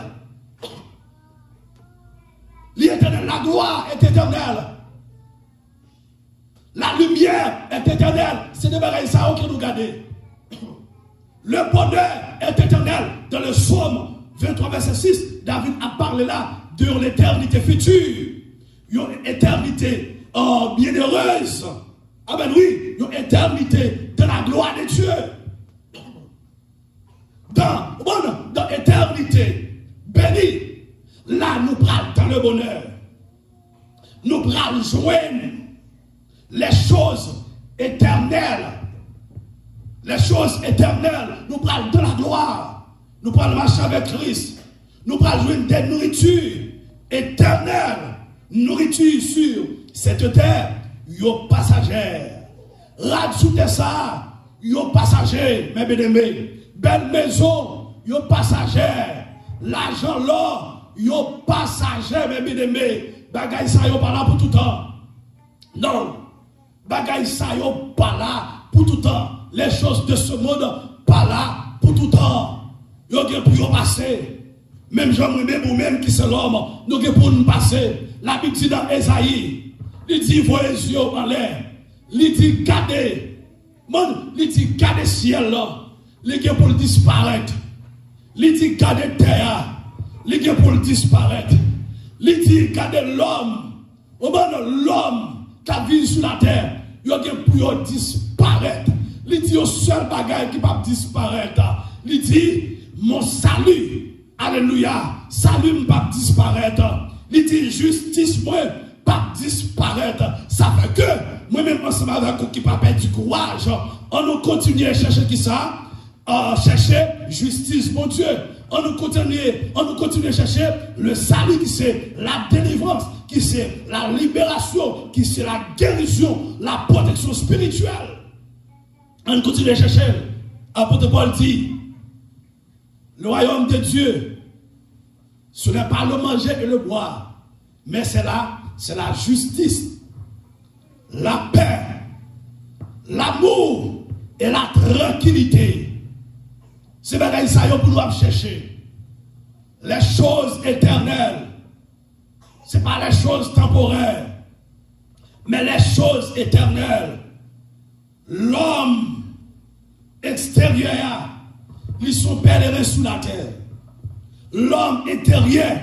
Speaker 1: L'éternel, la gloire est éternelle. La lumière est éternelle. C'est des bagailles ça que nous gardons. Le bonheur est éternel. Dans le psaume 23, verset 6, David a parlé là de l'éternité future. Une éternité bienheureuse. Amen, oui. Une éternité de la gloire de Dieu. Dans l'éternité bénie. Là, nous prenons dans le bonheur. Nous prenons joindre les choses éternelles. Les choses éternelles. Nous prenons de la gloire. Nous prenons marcher avec Christ. Nous prenons joindre des nourritures éternelles. Nourriture sur cette terre. Yo passagère. Rajoutez ça. Yo passager, mes bien-aimés. Belle maison. Yo passagère. L'argent là. Yo passager, mes bien-aimés. Bagay ça yo pas là pour tout temps. Non. Bagay ça yo pas là pour tout temps. Les choses de ce monde pas là pour tout temps. Yo gen pour yo passer. Même Jean-Même ou même qui c'est l'homme, nous gen pour nous passer. La Bible dit dans Esaïe, il dit voyez les yeux en l'air. Il dit gardez. Il dit gardez ciel là. Il gen pour disparaître. Il dit gardez terre. Il gen pour disparaître. Il dit gardez l'homme. L'homme qui vit sur la terre, il gen pour disparaître. Il dit au seul bagage qui va disparaître. Il dit mon salut. Alléluia. Salut ne va disparaître. Il dit justice moi pas disparaître. Ça fait que moi-même ensemble avec vous qui pas perdre du courage, on nous continue à chercher qui ça? Chercher justice, mon Dieu. On nous continue à chercher le salut qui c'est la délivrance, qui c'est la libération, qui c'est la guérison, la protection spirituelle. On continue à chercher. Apôtre Paul dit, le royaume de Dieu, ce n'est pas le manger et le boire, mais c'est la justice, la paix, l'amour et la tranquillité. C'est bien ça pour nous chercher. Les choses éternelles, ce n'est pas les choses temporaires, mais les choses éternelles. L'homme extérieur, ils sont pèlerins sous la terre. L'homme intérieur,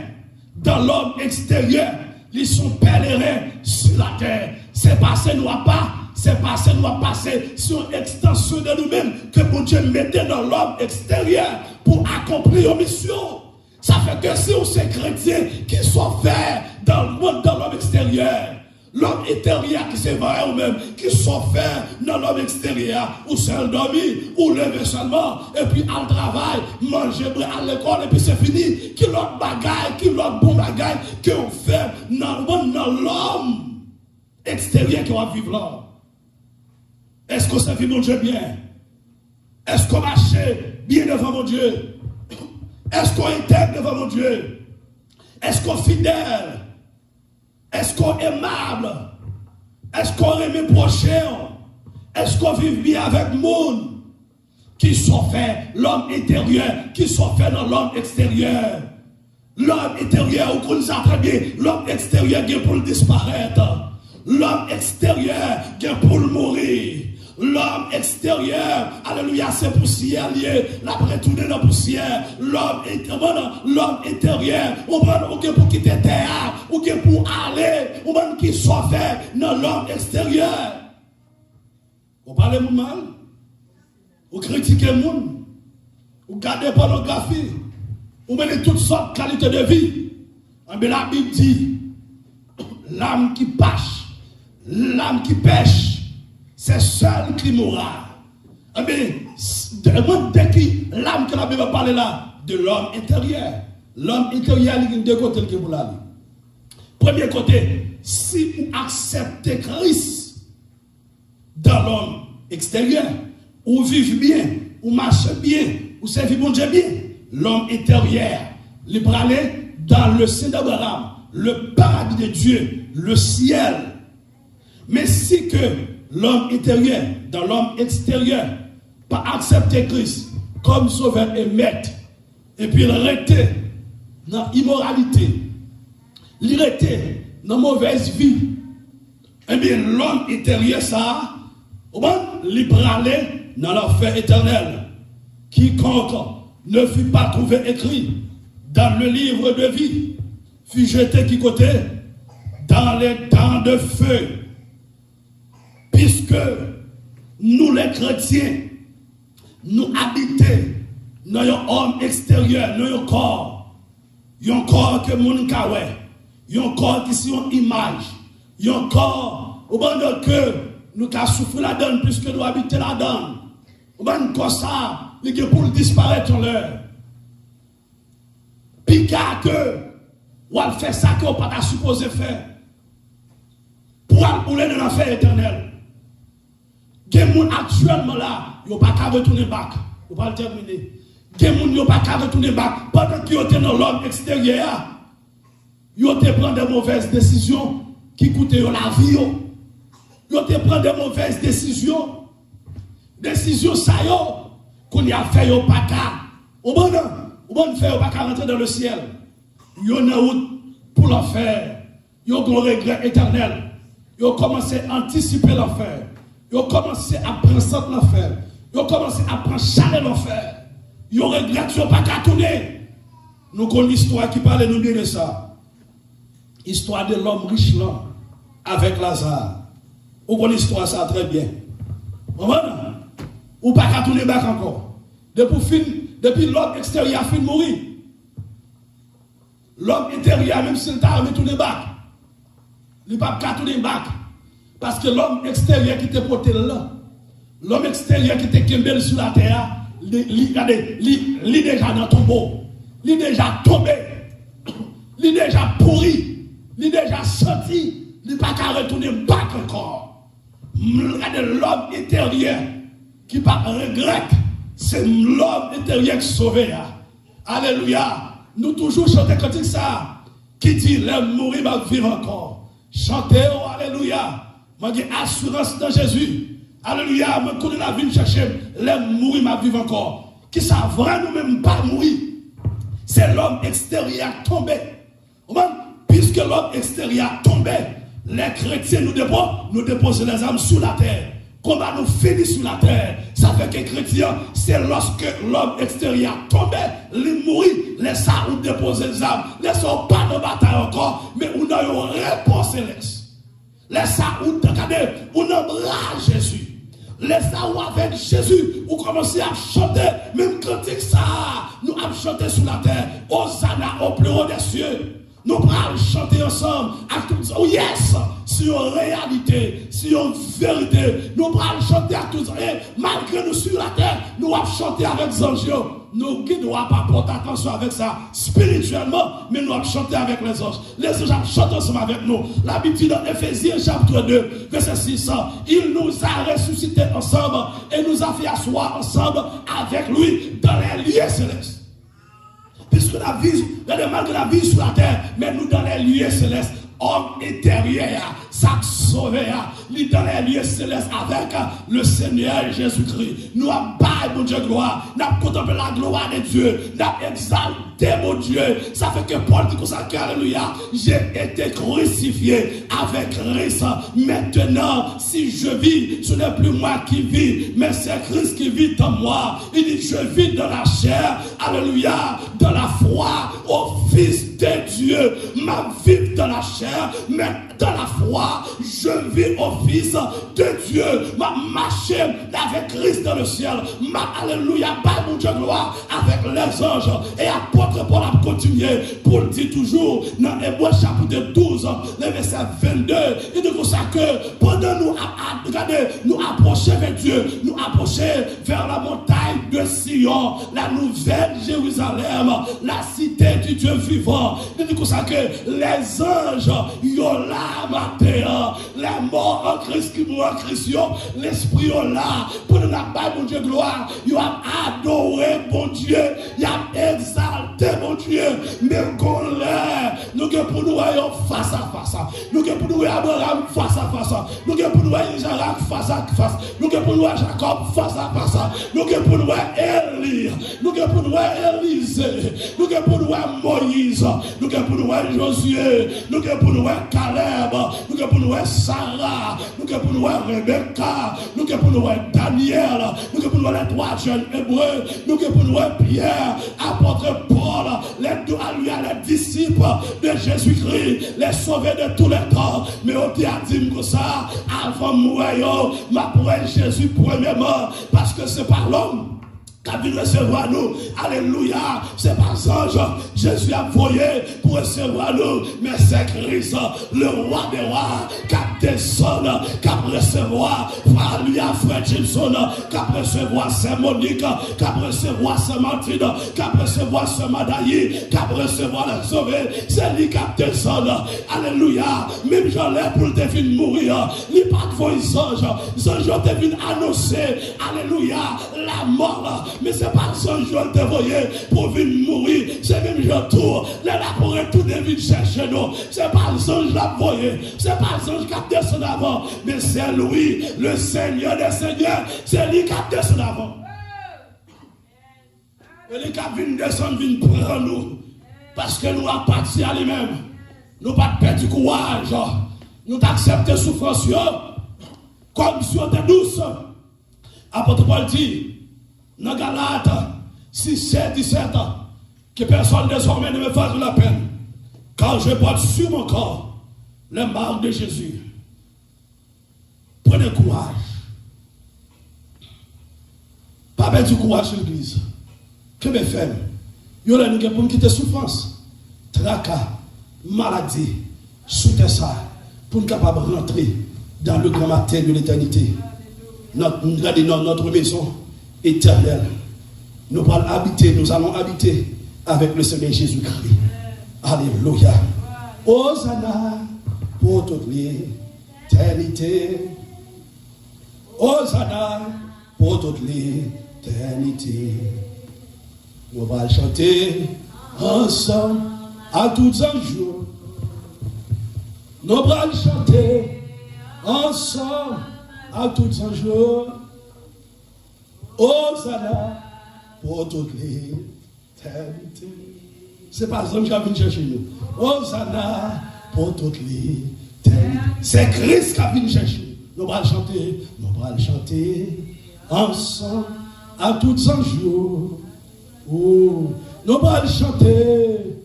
Speaker 1: dans l'homme extérieur, ils sont pèlerins sur la terre. C'est passé, nous pas. C'est passé, nous passer sur une extension de nous-mêmes que mon Dieu mettait dans l'homme extérieur pour accomplir une mission. Ça fait que si on est chrétien qui sont faits dans le monde, dans l'homme extérieur, l'homme intérieur qui c'est vrai ou même, qui sont faits dans l'homme extérieur, ou seul dormir, ou lever seulement, et puis à le travail, manger, à l'école, et puis c'est fini. Qui l'autre bagaille, qui l'autre bon bagaille, que on fait dans le monde, dans l'homme extérieur qui va vivre là. Est-ce qu'on s'est vu mon Dieu bien? Est-ce qu'on marche bien devant mon Dieu? Est-ce qu'on est intègre devant mon Dieu? Est-ce qu'on est fidèle? Est-ce qu'on est aimable? Est-ce qu'on aime le prochain? Est-ce qu'on vit bien avec le monde? Qui sont faits l'homme intérieur, qui sont faits dans l'homme extérieur. L'homme intérieur, vous connaissez très bien, l'homme extérieur qui est pour le disparaître. L'homme extérieur qui est pour le mourir. L'homme extérieur, alléluia, c'est poussière lié, la retourner dans la poussière. L'homme intérieur, ou pour quitter terre, ou pour aller, ou même qui soit fait dans l'homme extérieur. Vous parlez de mal, vous critiquez le monde, vous gardez pornographie, vous mettez toutes sortes de qualités de vie. Mais la Bible dit, l'âme qui pêche, c'est seul qui mourra. Mais dès que l'âme que la Bible va parler là, de l'homme intérieur. L'homme intérieur, il y a deux côtés qui vous l'avez. Premier côté, si vous acceptez Christ dans l'homme extérieur, vous vivez bien, vous marchez bien, vous servez mon Dieu bien, l'homme intérieur, il va aller dans le sein d'Abraham, le paradis de Dieu, le ciel. Mais si que l'homme intérieur, dans l'homme extérieur, pas accepter Christ comme sauveur et maître, et puis il reste dans l'immoralité, il reste dans la mauvaise vie, eh bien l'homme intérieur, ça, il va aller dans l'enfer éternel. Quiconque ne fut pas trouvé écrit dans le livre de vie, fut jeté qui côté dans les temps de feu. Puisque nous les chrétiens, nous habitons dans un homme extérieur, dans un corps que mon kawe, un corps qui est une image, un corps au bon que nous avons souffert la donne puisque nous habitons la donne. Au bon comme ça, il est pour disparaître en l'heure. Puis que ou elle fait ça qu'on n'a pas supposé faire pour aller dans l'enfer éternel. Il y a des gens actuellement là, ils n'ont pas qu'à retourner back. On va le terminer. Il y a des gens qui n'ont pas qu'à retourner back pendant qu'ils sont dans l'homme extérieur. Yo te prend des mauvaises décisions qui coûtent la vie. Yo te prend des mauvaises décisions. Décisions ça yo qu'on y a fait yo pas qu'à. Ou bon faire pas qu'à rentrer dans le ciel. Yo na route pour l'enfer. Yo gon regret éternel. Yo commencé à anticiper l'enfer. Yo commencé à prendre l'enfer. Yo commencé à prendre chalet l'enfer. Yo regrette yo pas qu'à tourner. Nous connaissons l'histoire qui parle nous bien de ça. Histoire de l'homme riche là avec Lazare. Vous connaissez l'histoire ça très bien. Ou pas qu'à tourner back encore. Depuis l'homme extérieur a fini de mourir. L'homme intérieur, même s'il t'a remis tourner back, il ne peut pas tourner back. Parce que l'homme extérieur qui te porté là, l'homme extérieur qui te kembel sur la terre, il est déjà dans ton tombeau. Il est déjà tombé. Il est déjà pourri. Il est déjà sorti. Il ne peut pas retourner back encore. Regardez l'homme intérieur qui ne regrette. C'est l'homme intérieur qui sauvé. Alléluia. Nous toujours chantons cantique ça. Qui dit l'homme mourir va vivre encore. Chantez, oh, alléluia. Moi j'ai assurance dans Jésus. Alléluia. Je connais la vie de chercher. L'homme mourir va vivre encore. Qui ça vrai nous-mêmes pas mourir. C'est l'homme extérieur tombé. Puisque l'homme extérieur tombé, les chrétiens nous déposent les âmes sous la terre. Comment nous finissons sur la terre, ça fait que les chrétiens, c'est lorsque l'homme extérieur tombé, il mourit, les ça ou déposer les âmes, les sont pas dans la bataille encore, mais on a une réponse céleste. Les ça ou regardez, on a Jésus. Les ça ou avec Jésus, vous commencez à chanter, même cantique ça, nous avons chanté sur la terre, Hosanna au plus haut des cieux. Nous allons chanter ensemble à tous. Oh yes! Sur une réalité, sur une vérité. Nous allons chanter à tous. Et malgré nous sur la terre, nous allons chanter avec les anges. Nous qui ne doivent pas porter attention avec ça spirituellement, mais nous allons chanter avec les anges. Les anges chantent ensemble avec nous. La Bible dit dans Éphésiens chapitre 2, verset 6, il nous a ressuscités ensemble et nous a fait asseoir ensemble avec lui dans les lieux célestes. Puisque la vie, malgré la vie sur la terre, mais nous dans les lieux célestes, homme intérieur, ça sauvé, nous dans les lieux célestes avec le Seigneur Jésus-Christ. Nous avons baillé, mon Dieu, gloire. Nous avons contemplé la gloire de Dieu. Nous avons exalté, mon Dieu. Ça fait que Paul dit consacré, alléluia. J'ai été crucifié avec Christ. Maintenant, si je vis, ce n'est plus moi qui vis, mais c'est Christ qui vit en moi. Il dit, je vis dans la chair, alléluia, dans la foi au Fils de Dieu. Ma vie dans la chair, mais dans la foi, je vis au Fils de Dieu. Ma marche avec Christ dans le ciel. Ma alléluia, pas mon Dieu gloire avec les anges. Et apôtre Paul a continué pour le dire toujours dans Hébreux chapitre 12, le verset 22. Il dit comme ça que pendant nous approcher vers Dieu, nous approcher vers la montagne de Sion, la nouvelle Jérusalem, la cité du Dieu vivant. Il dit comme ça que les anges, yo là matin, les morts en Christ qui mourent en Christ, l'esprit yo là, pour nous la balle, mon Dieu gloire, yo a adoré mon Dieu, yo a exalté mon Dieu, mais qu'on l'est, nous que pour nous voyons face à face, nous que pour nous voyons Abraham face à face, nous que pour nous voyons Isaac face à face, nous que pour nous voyons Jacob face à face, nous que pour nous voyons Élie, nous que pour nous voyons Élisée, nous que pour nous voyons Moïse, nous que pour nous voyons Josué, nous que pour nous voyons Caleb, nous que pour nous voyons Sarah, nous que pour nous voyons Rebecca, nous que pour nous voyons Daniel, nous que pour nous voyons les 3 jeunes hébreux, nous que pour nous voyons Pierre, apôtre Paul, les disciples de Jésus-Christ, les sauvés de tous les temps. Mais on dit à dire que ça, avant mourir, ma pour Jésus premièrement, parce que c'est par l'homme qui a vu recevoir nous. Alléluia. C'est pas ange. Jésus a voyé pour recevoir nous. Mais c'est Christ, le roi des rois, qui a descendu, qui a recevoir par lui à Frère Gilson, qui a recevoir Saint Monique, qui a recevoir Saint Martine, qui a recevoir Saint Madaï, qui a recevoir les sauvés. C'est lui qui a descendu. Alléluia. Même j'en ai pour te venir mourir. Il n'y a pas de voix les anges. Les anges te viennent annoncer. Alléluia. La mort. mais c'est pas son jour de voyer pour venir mourir. C'est même jour tour. Là, pour retourner venir chercher nous. C'est pas son jour de voyer. C'est pas son qui a descendu avant. Mais c'est lui, le Seigneur des Seigneurs. C'est lui qui a descendu avant. Et les qui viennent descendre, viennent prendre nous. Parce que nous avons parti à lui-même. Nous n'avons pas perdu courage. Nous avons accepté souffrance. Comme si on était douce. Apôtre Paul dit, dans Galates 6, 7, 17, que personne désormais ne me fasse de la peine, car je porte sur mon corps les marques de Jésus. Prenez courage. Pas mettre du courage sur l'église. Que me fait? Yo là nous pour quitter souffrance, tracas, maladie, sous ça, pour nous capable rentrer dans le grand matin de l'éternité. Notre maison éternelle. Nous allons habiter avec le Seigneur Jésus-Christ. Alléluia. Hosanna pour toute l'éternité. Hosanna pour toute l'éternité. Nous allons chanter ensemble à tous un jour. Nous allons chanter ensemble à tous un jour. Hosanna pour toute l'éternité. C'est pas ça que j'ai venu chercher nous. Hosanna pour toute l'éternité. C'est Christ qui a venu chercher. Nous allons chanter ensemble à tous un jour. Oh, nous allons chanter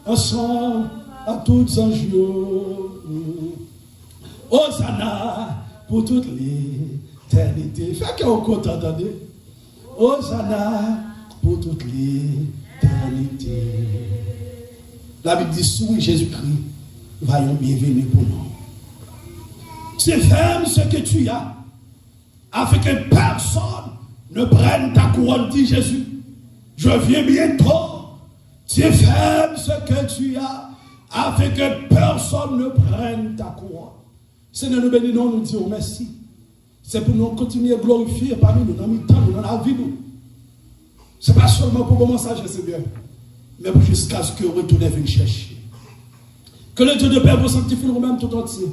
Speaker 1: ensemble à tous un jour. Hosanna pour toute l'éternité. Fait qu'on compte, attendez. Hosanna pour toute l'éternité. La Bible dit, sous Jésus-Christ, vaillons bienvenue pour nous. C'est ferme ce que tu as, afin que personne ne prenne ta couronne, dit Jésus. Je viens bientôt. C'est ferme ce que tu as, afin que personne ne prenne ta couronne. Seigneur, nous bénissons, nous disons merci. C'est pour nous continuer à glorifier parmi nous, dans le temps, dans la vie. Ce n'est pas seulement pour bon message, c'est bien, mais jusqu'à ce que vous retournez venir chercher. Que le Dieu de Père vous sanctifie nous-mêmes tout entier.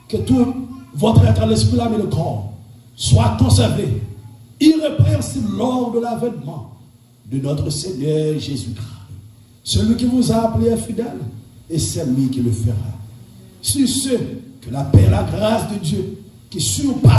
Speaker 1: Que tout votre être à l'esprit, l'âme et le corps soit conservé, irrépréhensible lors de l'avènement de notre Seigneur Jésus-Christ. Celui qui vous a appelé est fidèle, et c'est lui qui le fera. Sur ce, que la paix et la grâce de Dieu qui surpasse